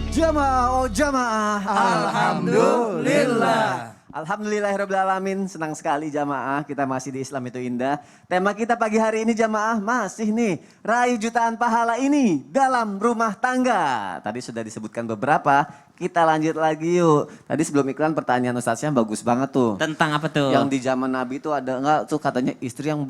Jamaah, oh jamaah. Alhamdulillah. Alhamdulillahirrahmanirrahim. Senang sekali jamaah, kita masih di Islam itu indah. Tema kita pagi hari ini jamaah masih nih, raih jutaan pahala ini dalam rumah tangga. Tadi sudah disebutkan beberapa, kita lanjut lagi yuk. Tadi sebelum iklan pertanyaan Ustaznya bagus banget tuh. Tentang apa tuh? Yang di zaman Nabi tuh ada enggak tuh katanya istri yang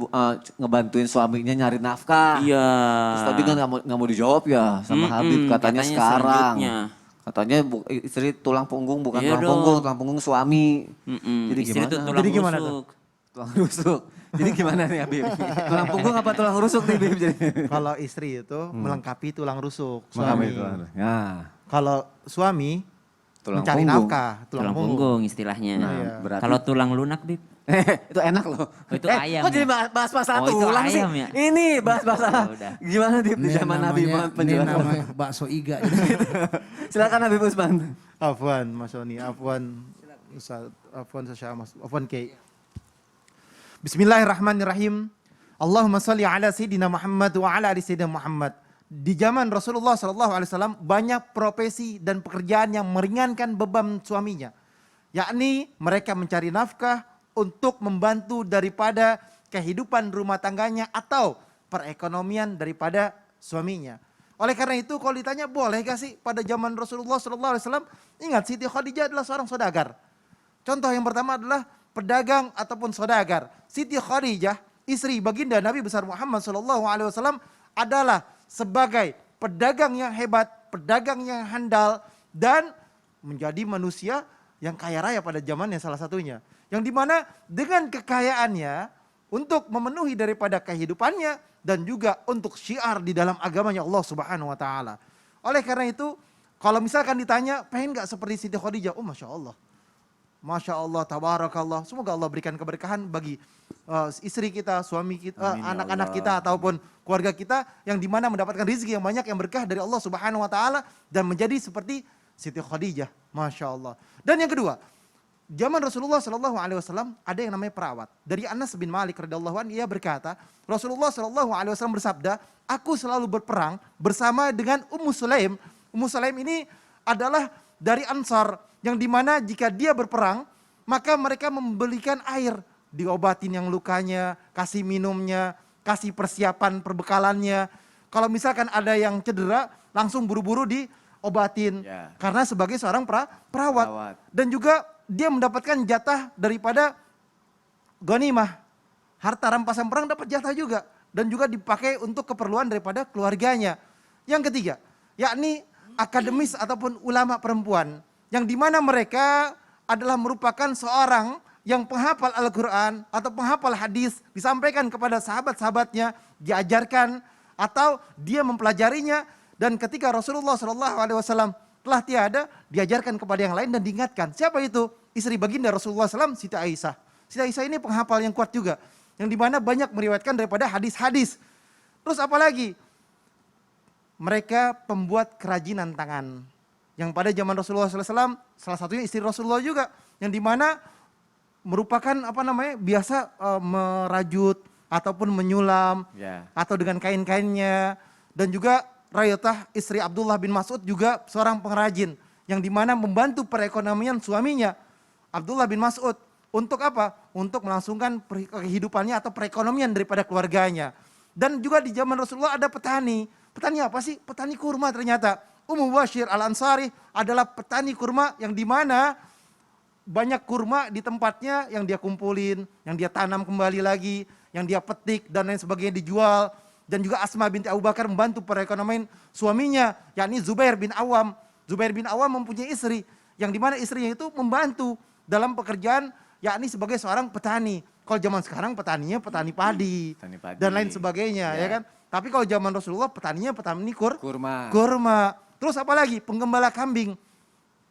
ngebantuin suaminya nyari nafkah. Iya. Terus tadi kan nggak mau dijawab ya sama Habib, katanya sekarang. Selanjutnya. Katanya istri tulang punggung bukan Iya tulang punggung suami. Jadi istri gimana? itu tulang rusuk. Tulang rusuk. Jadi gimana nih Habib? Tulang punggung apa tulang rusuk nih Habib? Jadi. Kalau istri itu melengkapi tulang rusuk Suami. suami. Ya. Kalau suami Tulang mencari punggung. nafkah, Tulang punggung istilahnya. Iya. Berarti Kalau tulang lunak, Bib. itu enak loh. Oh, itu ayam Kok ya? jadi bahas masalah Oh, itu tulang sih? ayam ya? Ini bahas masalah. udah. Gimana di zaman Nabi Muhammad Ini penjelasan. namanya bakso iga. Silakan Habib Usman. Afwan Mas Soni, afwan Ustaz, afwan Syekh Mas, afwan Kiai. Bismillahirrahmanirrahim. Allahumma shalli ala sayyidina Muhammad wa ala ali sayyidina Muhammad. Di zaman Rasulullah SAW banyak profesi dan pekerjaan yang meringankan beban suaminya. Yakni mereka mencari nafkah untuk membantu daripada kehidupan rumah tangganya atau perekonomian daripada suaminya. Oleh karena itu kalau ditanya boleh gak sih pada zaman Rasulullah SAW, ingat Siti Khadijah adalah seorang saudagar. Contoh yang pertama adalah pedagang ataupun saudagar. Siti Khadijah, istri baginda Nabi besar Muhammad SAW adalah sebagai pedagang yang hebat, pedagang yang handal dan menjadi manusia yang kaya raya pada zamannya salah satunya. Yang dimana dengan kekayaannya untuk memenuhi daripada kehidupannya dan juga untuk syiar di dalam agamanya Allah Subhanahu wa taala. Oleh karena itu, kalau misalkan ditanya, pengen gak seperti Siti Khadijah? Oh Masya Allah. Masya Allah, tabarakallah. Semoga Allah berikan keberkahan bagi istri kita, suami kita, anak-anak kita ataupun keluarga kita yang dimana mendapatkan rezeki yang banyak yang berkah dari Allah Subhanahu wa taala dan menjadi seperti Siti Khadijah. Masya Allah. Dan yang kedua, zaman Rasulullah SAW ada yang namanya perawat. Dari Anas bin Malik radhiyallahu anhu, ia berkata, Rasulullah SAW bersabda, aku selalu berperang bersama dengan Ummu Sulaim. Ummu Sulaim ini adalah dari Ansar, yang dimana jika dia berperang, maka mereka membelikan air, diobatin yang lukanya, kasih minumnya, kasih persiapan perbekalannya. Kalau misalkan ada yang cedera, langsung buru-buru diobatin. Ya. Karena sebagai seorang perawat. Dan juga dia mendapatkan jatah daripada ghanimah. Harta rampasan perang dapat jatah juga. Dan juga dipakai untuk keperluan daripada keluarganya. Yang ketiga, yakni akademis ataupun ulama perempuan. Yang dimana mereka adalah merupakan seorang yang penghafal Al-Quran atau penghafal hadis. Disampaikan kepada sahabat-sahabatnya, diajarkan atau dia mempelajarinya. Dan ketika Rasulullah SAW telah tiada, diajarkan kepada yang lain dan diingatkan. Siapa itu? Istri baginda Rasulullah SAW, Siti Aisyah. Siti Aisyah ini penghafal yang kuat juga. Yang dimana banyak meriwayatkan daripada hadis-hadis. Terus apalagi? Mereka pembuat kerajinan tangan. Yang pada zaman Rasulullah SAW, salah satunya istri Rasulullah juga. Yang dimana merupakan biasa merajut ataupun menyulam. Atau dengan kain-kainnya. Dan juga Rayatah istri Abdullah bin Mas'ud juga seorang pengrajin yang dimana membantu perekonomian suaminya Abdullah bin Mas'ud untuk apa? Untuk melangsungkan kehidupannya atau perekonomian daripada keluarganya. Dan juga di zaman Rasulullah ada petani. Petani apa sih? Petani kurma ternyata. Ummu Bashir Al-Ansari adalah petani kurma yang dimana banyak kurma di tempatnya yang dia kumpulin, yang dia tanam kembali lagi, yang dia petik dan lain sebagainya dijual. Dan juga Asma binti Abu Bakar membantu perekonomian suaminya, yakni Zubair bin Awam. Zubair bin Awam mempunyai istri, yang dimana istrinya itu membantu dalam pekerjaan, yakni sebagai seorang petani. Kalau zaman sekarang petaninya petani padi, dan lain sebagainya, ya kan. Tapi kalau zaman Rasulullah petaninya petani kurma. Terus apa lagi? Penggembala kambing.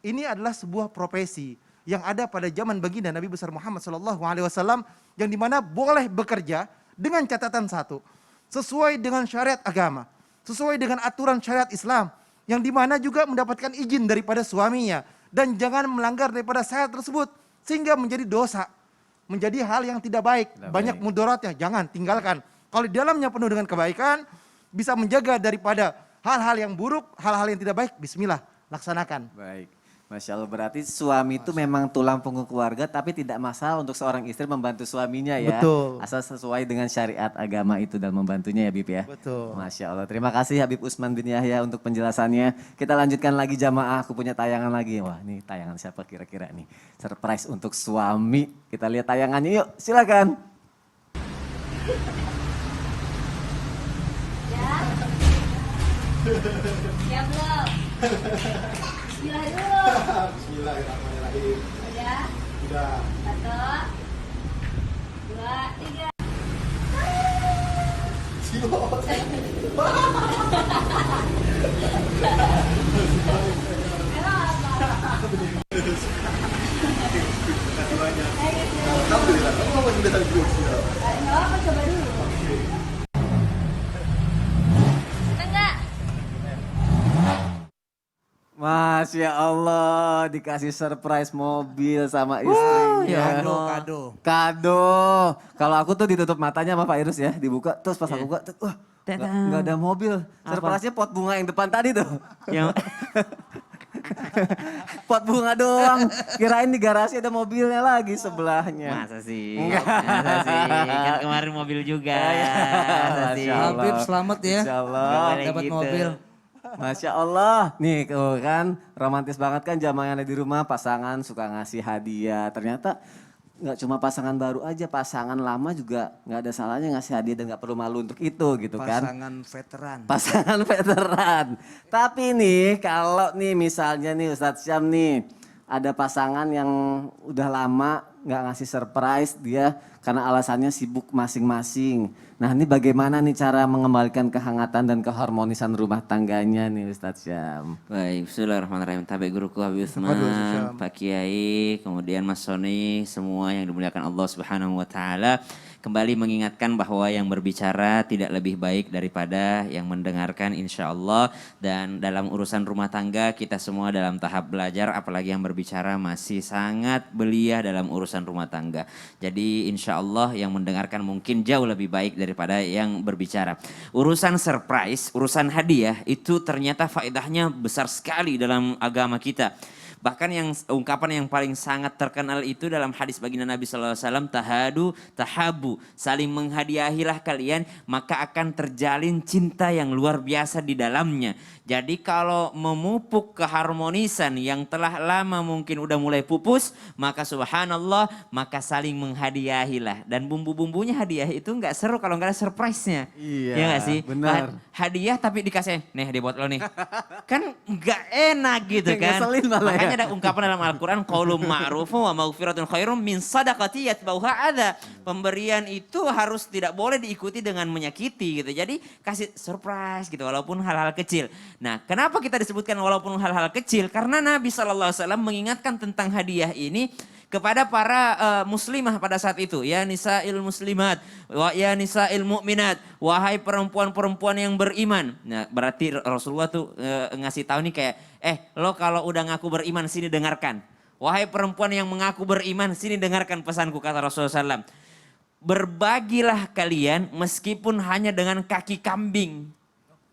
Ini adalah sebuah profesi yang ada pada zaman baginda Nabi besar Muhammad SAW, yang dimana boleh bekerja dengan catatan satu. Sesuai dengan syariat agama, sesuai dengan aturan syariat Islam, yang dimana juga mendapatkan izin daripada suaminya, dan jangan melanggar daripada syariat tersebut, sehingga menjadi dosa, menjadi hal yang tidak baik, banyak mudaratnya, jangan tinggalkan. Kalau di dalamnya penuh dengan kebaikan, bisa menjaga daripada hal-hal yang buruk, hal-hal yang tidak baik, bismillah, laksanakan. Baik. Masya Allah, berarti suami itu memang tulang punggung keluarga, tapi tidak masalah untuk seorang istri membantu suaminya ya. Betul. Asal sesuai dengan syariat agama itu dan membantunya ya Habib ya. Betul. Masya Allah, terima kasih Habib Usman bin Yahya untuk penjelasannya. Kita lanjutkan lagi jamaah, aku punya tayangan lagi. Wah ini tayangan siapa kira-kira nih? Surprise untuk suami. Kita lihat tayangannya yuk, silakan. Siap belum? Bismillah dulu. Bismillahirrahmanirrahim. Udah? Udah. 1, 2, 3. Alhamdulillah, kamu mau udah tadi dulu. Nggak apa, coba dulu. Enggak. Masya Allah, dikasih surprise mobil sama istrinya. ya Kado. Kalau aku tuh ditutup matanya sama Pak Irus ya, dibuka. Terus pas aku buka, wah nggak ada mobil. Surprise-nya pot bunga yang depan tadi tuh. Yang Pot bunga doang. Kirain di garasi ada mobilnya lagi sebelahnya. masa sih? Masa sih? Kan kemarin mobil juga. Masa sih? Masya Allah. Habib selamat ya. Insya Allah. Nggak boleh Dapat gitu. mobil. Masya Allah. Nih tuh kan romantis banget kan jamaah yang ada di rumah. Pasangan suka ngasih hadiah. Ternyata nggak cuma pasangan baru aja. Pasangan lama juga nggak ada salahnya ngasih hadiah dan nggak perlu malu untuk itu gitu kan. Pasangan veteran. Pasangan veteran. Tapi nih kalau nih misalnya nih Ustadz Syam nih. Ada pasangan yang udah lama nggak ngasih surprise dia karena alasannya sibuk masing-masing. Nah ini bagaimana nih cara mengembalikan kehangatan dan keharmonisan rumah tangganya nih Ustadz Syam? Baik, bismillahirrahmanirrahim. Tabe guruku Habib Waduh, Syam. Usman, Pak Kiai, kemudian Mas Soni, semua yang dimuliakan Allah Subhanahu wa taala. Kembali mengingatkan bahwa yang berbicara tidak lebih baik daripada yang mendengarkan insya Allah. Dan dalam urusan rumah tangga kita semua dalam tahap belajar, apalagi yang berbicara masih sangat belia dalam urusan rumah tangga. Jadi insya Allah yang mendengarkan mungkin jauh lebih baik daripada yang berbicara. Urusan surprise, urusan hadiah itu ternyata faedahnya besar sekali dalam agama kita. Bahkan yang ungkapan yang paling sangat terkenal itu dalam hadis baginda Nabi SAW, tahadu, tahabu, saling menghadiahilah kalian maka akan terjalin cinta yang luar biasa di dalamnya. Jadi kalau memupuk keharmonisan yang telah lama mungkin udah mulai pupus, maka subhanallah, maka saling menghadiahilah. Dan bumbu-bumbunya hadiah itu nggak seru kalau nggak ada surprise-nya. Iya, Ya nggak sih? benar. Hadiah tapi dikasih, nih hadiah buat lo nih. Kan nggak enak gitu kan. Ngeselin malah ya. Makanya ada ungkapan dalam Al-Quran, qaulun ma'rufun wa maghfiratun khairum min sadaqati yatbauha adza. Pemberian itu harus tidak boleh diikuti dengan menyakiti gitu. Jadi kasih surprise gitu walaupun hal-hal kecil. Nah, kenapa kita disebutkan walaupun hal-hal kecil? Karena Nabi SAW mengingatkan tentang hadiah ini kepada para muslimah pada saat itu. Ya nisa'il muslimat, ya nisa'il mu'minat, wahai perempuan-perempuan yang beriman. Nah, berarti Rasulullah tuh ngasih tahu nih kayak, lo kalau udah ngaku beriman sini dengarkan. Wahai perempuan yang mengaku beriman sini dengarkan pesanku, kata Rasulullah SAW. Berbagilah kalian meskipun hanya dengan kaki kambing.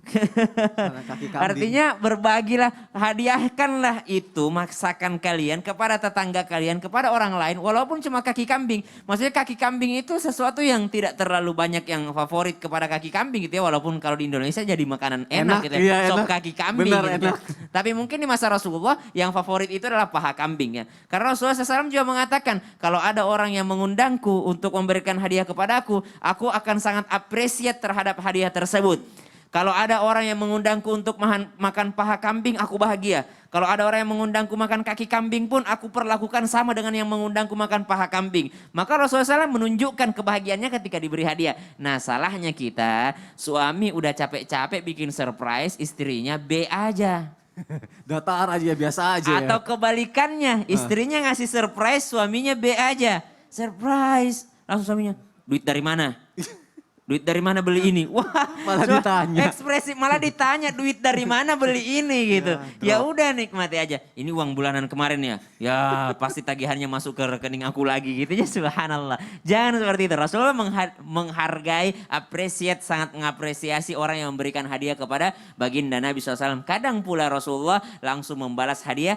Kaki kambing. Artinya berbagilah, hadiahkanlah itu masakan kalian kepada tetangga kalian, kepada orang lain walaupun cuma kaki kambing. Maksudnya kaki kambing itu sesuatu yang tidak terlalu banyak yang favorit kepada kaki kambing gitu ya. Walaupun kalau di Indonesia jadi makanan enak gitu ya. Iya, Sop enak. kaki kambing Benar, gitu ya. enak. Tapi mungkin di masa Rasulullah yang favorit itu adalah paha kambing ya. Karena Rasulullah SAW juga mengatakan kalau ada orang yang mengundangku untuk memberikan hadiah kepadaku, aku akan sangat appreciate terhadap hadiah tersebut. Kalau ada orang yang mengundangku untuk makan paha kambing, aku bahagia. Kalau ada orang yang mengundangku makan kaki kambing pun, aku perlakukan sama dengan yang mengundangku makan paha kambing. Maka Rasulullah SAW menunjukkan kebahagiaannya ketika diberi hadiah. Nah salahnya kita, suami udah capek-capek bikin surprise, istrinya B aja. Datar aja biasa aja ya. Atau kebalikannya, istrinya ngasih surprise, suaminya B aja. Surprise, langsung suaminya, duit dari mana? duit dari mana beli ini? Wah, Malah ditanya. Ekspresi malah ditanya duit dari mana beli ini gitu. Ya udah nikmati aja. Ini uang bulanan kemarin ya. Ya pasti tagihannya masuk ke rekening aku lagi gitu ya, subhanallah. Jangan seperti itu. Rasulullah menghargai, sangat mengapresiasi orang yang memberikan hadiah kepada baginda Nabi SAW. Kadang pula Rasulullah langsung membalas hadiah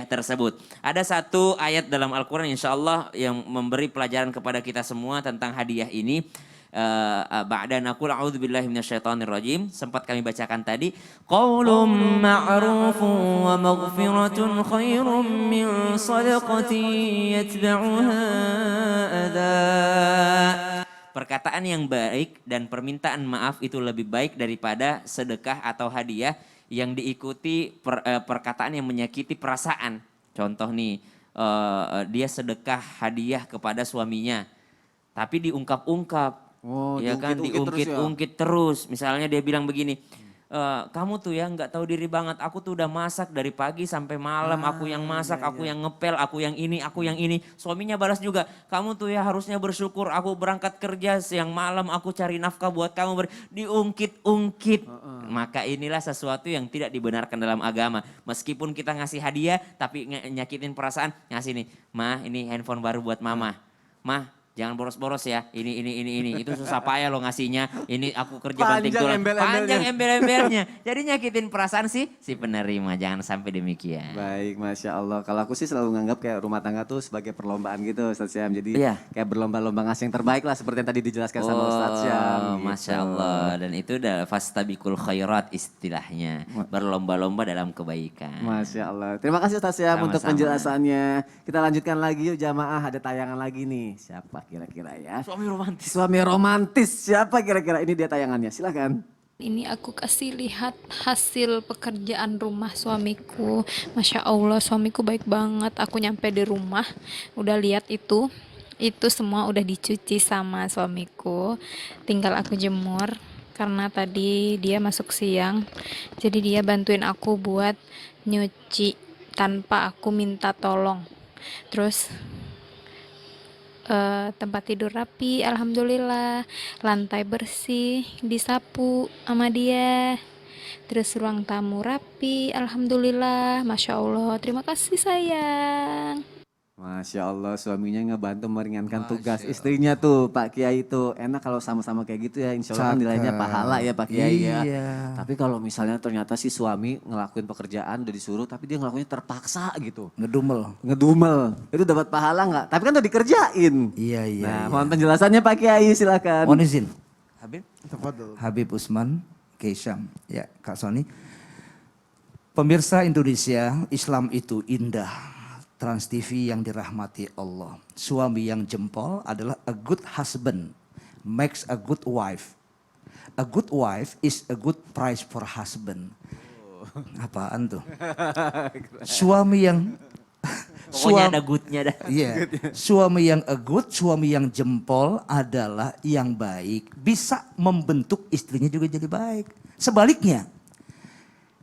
tersebut. Ada satu ayat dalam Al-Quran insya Allah yang memberi pelajaran kepada kita semua tentang hadiah ini. Ba'da naqul a'udzubillahi minasyaitonirrajim, sempat kami bacakan tadi, qaulun ma'rufun wa maghfiratun khairum min shadaqatin yatba'uha adza. Perkataan yang baik dan permintaan maaf itu lebih baik daripada sedekah atau hadiah yang diikuti perkataan yang menyakiti perasaan. Contoh nih, dia sedekah hadiah kepada suaminya tapi diungkap-ungkap. Oh, Ya kan diungkit-ungkit terus. Misalnya dia bilang begini, kamu tuh ya nggak tahu diri banget. Aku tuh udah masak dari pagi sampai malam. Aku yang masak, aku yang ngepel, aku yang ini, aku yang ini. Suaminya balas juga, kamu tuh ya harusnya bersyukur. Aku berangkat kerja siang malam, aku cari nafkah buat kamu. Diungkit-ungkit. Maka inilah sesuatu yang tidak dibenarkan dalam agama. Meskipun kita ngasih hadiah, tapi nyakitin perasaan. Ngasih nih, Ma ini handphone baru buat Mama. Ma, jangan boros-boros ya, ini. Itu susah payah lo ngasihnya. Ini aku kerja banting tulang. Panjang embel-embelnya. Jadi nyakitin perasaan si penerima. Jangan sampai demikian. Baik, Masya Allah. Kalau aku sih selalu nganggap kayak rumah tangga tuh sebagai perlombaan gitu Ustaz Syam. Jadi Iya. kayak berlomba-lomba ngasih yang terbaik lah seperti yang tadi dijelaskan sama Ustaz Syam. Gitu. Masya Allah. Dan itu udah fastabiqul khairat istilahnya. Berlomba-lomba dalam kebaikan. Masya Allah. Terima kasih Ustaz Syam untuk Sama-sama. penjelasannya. Kita lanjutkan lagi yuk jamaah. Ada tayangan lagi nih. Siapa kira-kira ya? Suami romantis. Suami romantis. Siapa kira-kira? Ini dia tayangannya. Silahkan. Ini aku kasih lihat hasil pekerjaan rumah suamiku. Masya Allah, suamiku baik banget. Aku nyampe di rumah, udah lihat itu semua udah dicuci sama suamiku. Tinggal aku jemur, karena tadi dia masuk siang. Jadi dia bantuin aku buat nyuci tanpa aku minta tolong. Terus tempat tidur rapi, alhamdulillah, lantai bersih, disapu sama dia, terus ruang tamu rapi, alhamdulillah, masya Allah, terima kasih sayang. Masya Allah, suaminya ngebantu meringankan tugas istrinya tuh Pak Kiai tuh. Enak kalau sama-sama kayak gitu ya, insya Allah kan nilainya pahala ya Pak Kiai ya. Tapi kalau misalnya ternyata si suami ngelakuin pekerjaan udah disuruh tapi dia ngelakuinnya terpaksa gitu. Ngedumel, itu dapat pahala nggak? Tapi kan udah dikerjain. Iya. Nah, mohon penjelasannya Pak Kiai silakan. Mohon izin. Habib? Tafadhol. Habib Usman Keisham. Ya, Kak Sony. Pemirsa Indonesia, Islam itu indah. Trans TV yang dirahmati Allah. Suami yang jempol adalah a good husband. Makes a good wife. A good wife is a good price for husband. Apaan tuh? Suami yang... Pokoknya ada goodnya dah. Iya, suami yang a good, suami yang jempol adalah yang baik. Bisa membentuk istrinya juga jadi baik. Sebaliknya,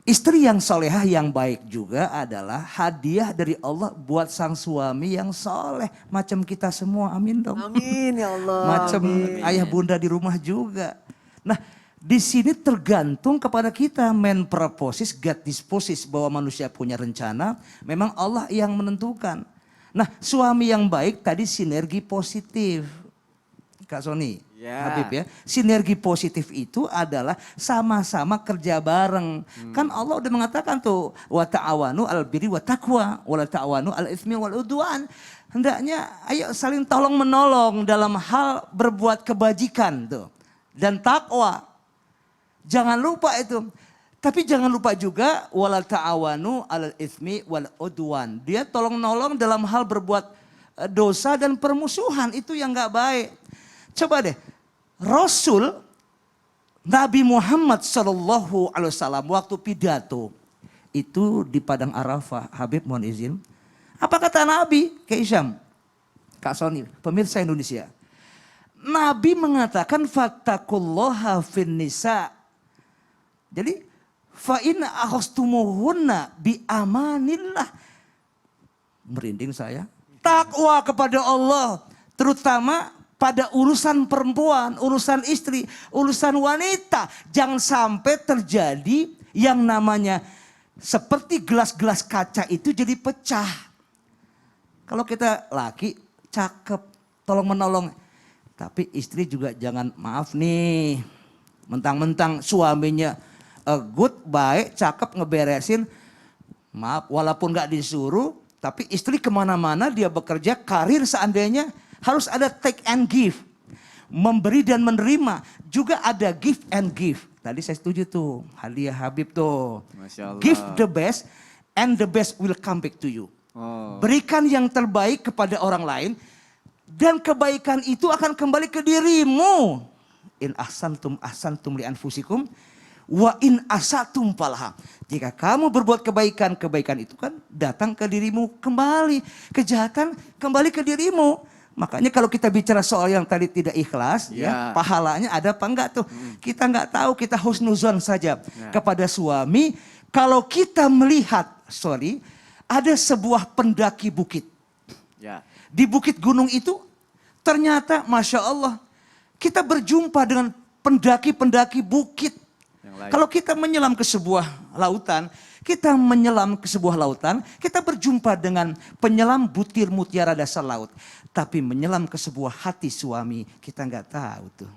istri yang solehah yang baik juga adalah hadiah dari Allah buat sang suami yang soleh. Macam kita semua, amin dong. Amin ya Allah. Macam ayah bunda di rumah juga. Nah, di sini tergantung kepada kita. Man purposes, God disposes, bahwa manusia punya rencana. Memang Allah yang menentukan. Nah, suami yang baik tadi sinergi positif. Kak Sony, Habib ya. Sinergi positif itu adalah sama-sama kerja bareng. Kan Allah udah mengatakan tuh, wa ta'awanu 'alal birri wa taqwa, wa la ta'awanu 'alal itsmi wal 'udwan. Hendaknya ayo saling tolong menolong dalam hal berbuat kebajikan tuh. Dan takwa. Jangan lupa itu. Tapi jangan lupa juga wala ta'awanu 'alal itsmi wal 'udwan. Dia tolong menolong dalam hal berbuat dosa dan permusuhan, itu yang enggak baik. Coba deh, Rasul Nabi Muhammad SAW waktu pidato itu di Padang Arafah. Habib mohon izin. Apa kata Nabi? Keisham, Kak Sony, pemirsa Indonesia. Nabi mengatakan fattaqullaha fin nisa. Jadi fa in akhastumuhunna bi amanillah. Merinding saya. Takwa kepada Allah, terutama pada urusan perempuan, urusan istri, urusan wanita. Jangan sampai terjadi yang namanya seperti gelas-gelas kaca itu jadi pecah. Kalau kita laki cakep, tolong menolong. Tapi istri juga jangan, maaf nih, mentang-mentang suaminya good, baik, cakep, ngeberesin. Maaf, walaupun gak disuruh, tapi istri kemana-mana dia bekerja, karir seandainya harus ada take and give. Memberi dan menerima. Juga ada give and give. Tadi saya setuju tuh, hadiah Habib tuh. Masya Allah. Give the best and the best will come back to you. Oh. Berikan yang terbaik kepada orang lain dan kebaikan itu akan kembali ke dirimu. In ahsantum li anfusikum wa in asatum falaha. Jika kamu berbuat kebaikan, kebaikan itu kan datang ke dirimu kembali. Kejahatan kembali ke dirimu. Makanya kalau kita bicara soal yang tadi tidak ikhlas, ya pahalanya ada apa enggak tuh? Kita enggak tahu, kita husnuzon saja kepada suami. Kalau kita melihat, ada sebuah pendaki bukit. Ya. Di bukit gunung itu ternyata Masya Allah kita berjumpa dengan pendaki-pendaki bukit. Kalau kita menyelam ke sebuah lautan, kita berjumpa dengan penyelam butir mutiara dasar laut. Tapi menyelam ke sebuah hati suami, kita nggak tahu tuh.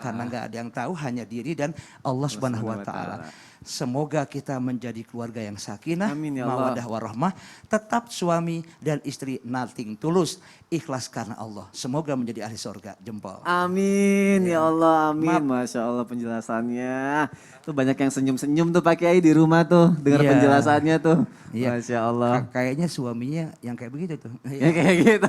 Karena nggak ada yang tahu, hanya diri dan Allah Subhanahu wa Ta'ala. Semoga kita menjadi keluarga yang sakinah, Amin, ya Allah. mawaddah warahmah, tetap suami dan istri nothing tulus, ikhlas karena Allah. Semoga menjadi ahli surga. Jempol. Amin ya Allah, amin. Masya Allah penjelasannya. Tuh banyak yang senyum-senyum tuh Pak Kiai di rumah tuh dengar Iya. penjelasannya tuh. Iya. Masya Allah. Kayaknya suaminya yang kayak begitu tuh. Ya kayak gitu.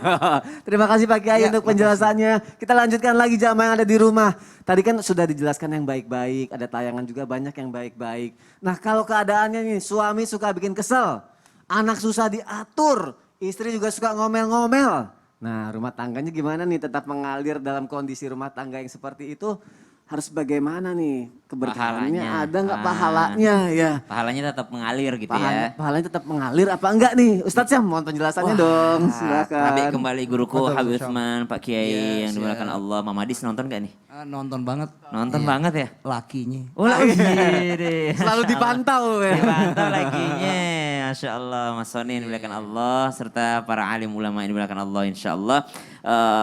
Terima kasih Pak Kiai Ya, untuk penjelasannya. Kita lanjutkan lagi jamaah yang ada di rumah. Tadi kan sudah dijelaskan yang baik-baik, ada tayangan juga banyak yang baik-baik. Nah kalau keadaannya nih suami suka bikin kesel, anak susah diatur, istri juga suka ngomel-ngomel. Nah rumah tangganya gimana nih tetap mengalir dalam kondisi rumah tangga yang seperti itu? Harus bagaimana nih? Keberkahannya Pahalanya. ada nggak pahalanya ya? Pahalanya tetap mengalir gitu ya. Pahalanya tetap mengalir apa enggak nih? Ustadz Syam mohon penjelasannya dong. Silakan. Habib kembali guruku Betul, Habib Syam. Utsman, Pak Kiai Yes, yang dimuliakan Allah. Mama Adis nonton gak nih? Nonton banget. Nonton Iya. banget ya? Lakinya. Oh lagi deh. Selalu dipantau ya. Dipantau laginya. Masya Allah. Mas Soni yang dimuliakan Allah. Serta para alim ulama yang dimuliakan Allah insya Allah.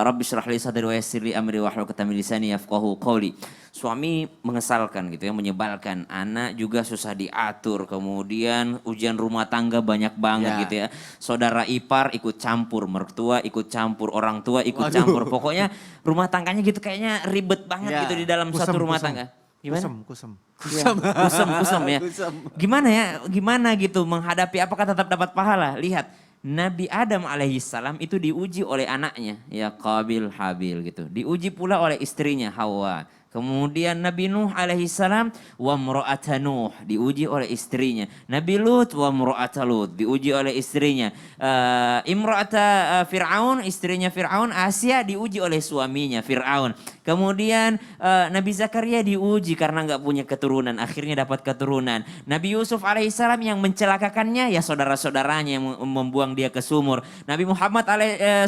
Rabbi syrah li sadri wa yassir li amri wahlul 'uqdatam min lisani yafqahu qawli. Suami mengesalkan gitu ya, menyebalkan. Anak juga susah diatur. Kemudian ujian rumah tangga banyak banget gitu ya. Saudara ipar ikut campur, mertua ikut campur, orang tua ikut campur. Pokoknya rumah tangganya gitu kayaknya ribet banget Ya. gitu di dalam satu rumah tangga. Gimana? Kusem. Kusam ya. Gimana ya? Gimana gitu menghadapi, apakah tetap dapat pahala? Lihat, Nabi Adam alaihissalam itu diuji oleh anaknya, ya Qabil Habil gitu. Diuji pula oleh istrinya Hawa. Kemudian Nabi Nuh alaihissalam wa mra'ata Nuh diuji oleh istrinya. Nabi Lut wa mra'ata Lut diuji oleh istrinya. Imra'ata Fir'aun, istrinya Fir'aun, Asia diuji oleh suaminya Fir'aun. Kemudian Nabi Zakaria diuji karena nggak punya keturunan, akhirnya dapat keturunan. Nabi Yusuf alaihissalam yang mencelakakannya ya saudara-saudaranya yang membuang dia ke sumur. Nabi Muhammad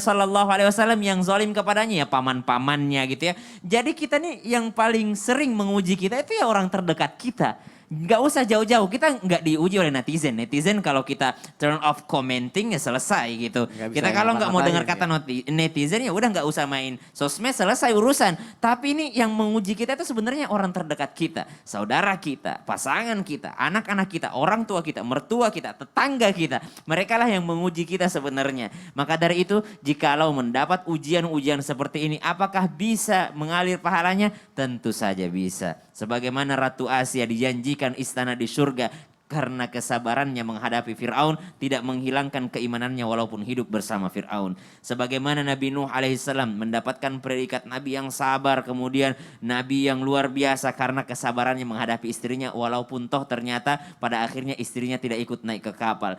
sallallahu alaihi wasallam yang zalim kepadanya ya paman-pamannya gitu ya. Jadi kita nih yang paling sering menguji kita itu ya orang terdekat kita. Nggak usah jauh-jauh, kita nggak diuji oleh netizen. Netizen kalau kita turn off commenting ya selesai gitu. Nggak bisa Kita kalau nggak mau dengar ngapa-ngapain, kata netizen ya udah nggak usah main sosmed, selesai urusan. Tapi ini yang menguji kita itu sebenarnya orang terdekat kita. Saudara kita, pasangan kita, anak-anak kita, orang tua kita, mertua kita, tetangga kita. Mereka lah yang menguji kita sebenarnya. Maka dari itu jikalau mendapat ujian-ujian seperti ini, apakah bisa mengalir pahalanya? Tentu saja bisa. Sebagaimana Ratu Asia dijanjikan istana di surga karena kesabarannya menghadapi Fir'aun, tidak menghilangkan keimanannya walaupun hidup bersama Fir'aun. Sebagaimana Nabi Nuh alaihissalam mendapatkan predikat Nabi yang sabar, kemudian Nabi yang luar biasa karena kesabarannya menghadapi istrinya walaupun toh ternyata pada akhirnya istrinya tidak ikut naik ke kapal.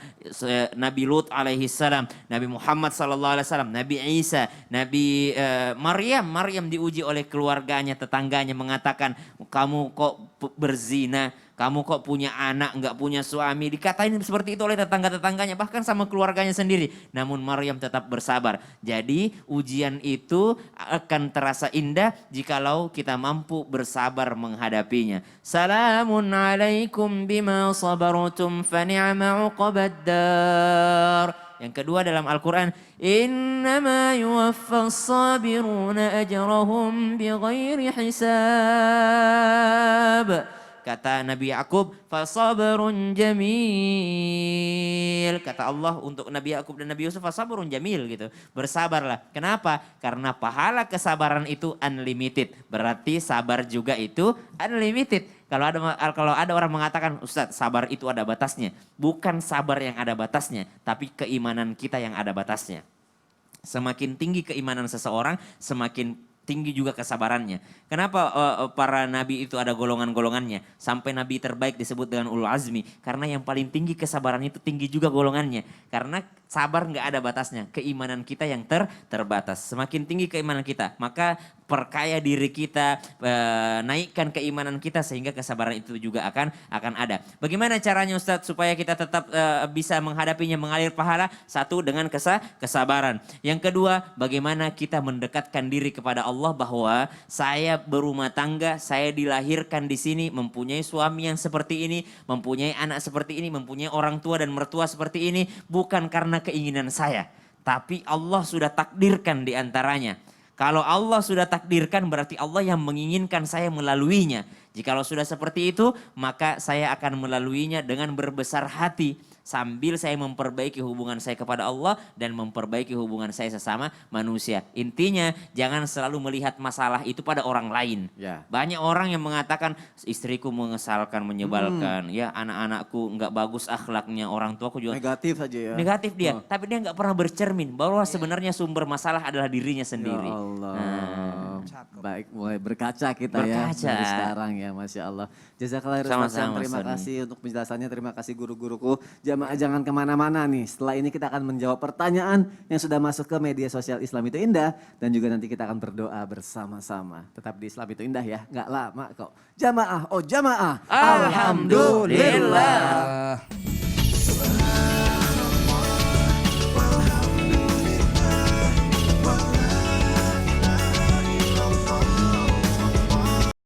Nabi Lut alaihissalam, Nabi Muhammad sallallahu alaihi wasallam, Nabi Isa, Nabi Maryam diuji oleh keluarganya, tetangganya mengatakan kamu kok berzina. Kamu kok punya anak, nggak punya suami. Dikatain seperti itu oleh tetangga-tetangganya, bahkan sama keluarganya sendiri. Namun Maryam tetap bersabar. Jadi ujian itu akan terasa indah jikalau kita mampu bersabar menghadapinya. Salamun alaikum bima sabartum fa ni'ma uqbaddar. Yang kedua dalam Al-Quran, innama yuwaffas sabiruna ajrahum bighairi hisab. Kata Nabi Yakub, fasabrun jamil. Kata Allah untuk Nabi Yakub dan Nabi Yusuf, fasabrun jamil gitu. Bersabarlah. Kenapa? Karena pahala kesabaran itu unlimited. Berarti sabar juga itu unlimited. Kalau ada orang mengatakan, Ustadz, sabar itu ada batasnya. Bukan sabar yang ada batasnya, tapi keimanan kita yang ada batasnya. Semakin tinggi keimanan seseorang, semakin tinggi juga kesabarannya. Kenapa para nabi itu ada golongan-golongannya? Sampai nabi terbaik disebut dengan ulul azmi. Karena yang paling tinggi kesabaran itu tinggi juga golongannya. Karena sabar nggak ada batasnya. Keimanan kita yang terbatas. Semakin tinggi keimanan kita, maka perkaya diri kita, naikkan keimanan kita sehingga kesabaran itu juga akan ada. Bagaimana caranya Ustadz supaya kita tetap bisa menghadapinya, mengalir pahala? Satu, dengan kesabaran. Yang kedua, bagaimana kita mendekatkan diri kepada Allah bahwa saya berumah tangga, saya dilahirkan di sini, mempunyai suami yang seperti ini, mempunyai anak seperti ini, mempunyai orang tua dan mertua seperti ini, bukan karena keinginan saya, tapi Allah sudah takdirkan di antaranya. Kalau Allah sudah takdirkan berarti Allah yang menginginkan saya melaluinya. Jikalau sudah seperti itu, maka saya akan melaluinya dengan berbesar hati. Sambil saya memperbaiki hubungan saya kepada Allah dan memperbaiki hubungan saya sesama manusia. Intinya jangan selalu melihat masalah itu pada orang lain. Ya. Banyak orang yang mengatakan istriku mengesalkan, menyebalkan. Ya, anak-anakku nggak bagus akhlaknya, orang tuaku juga Negatif aja ya. negatif dia. Tapi dia nggak pernah bercermin bahwa sebenarnya sumber masalah adalah dirinya sendiri. Ya Allah. Nah. Baik, mulai berkaca kita ya Berkaca. dari sekarang ya, Masya Allah. Jazakallah khairan, Sama-sama, Ustaz. Terima Mas Sony. kasih untuk penjelasannya, terima kasih guru-guruku. Jamaah jangan kemana-mana nih, setelah ini kita akan menjawab pertanyaan yang sudah masuk ke media sosial Islam itu Indah. Dan juga nanti kita akan berdoa bersama-sama. Tetap di Islam itu Indah ya, nggak lama kok. Jamaah, oh jamaah. Alhamdulillah.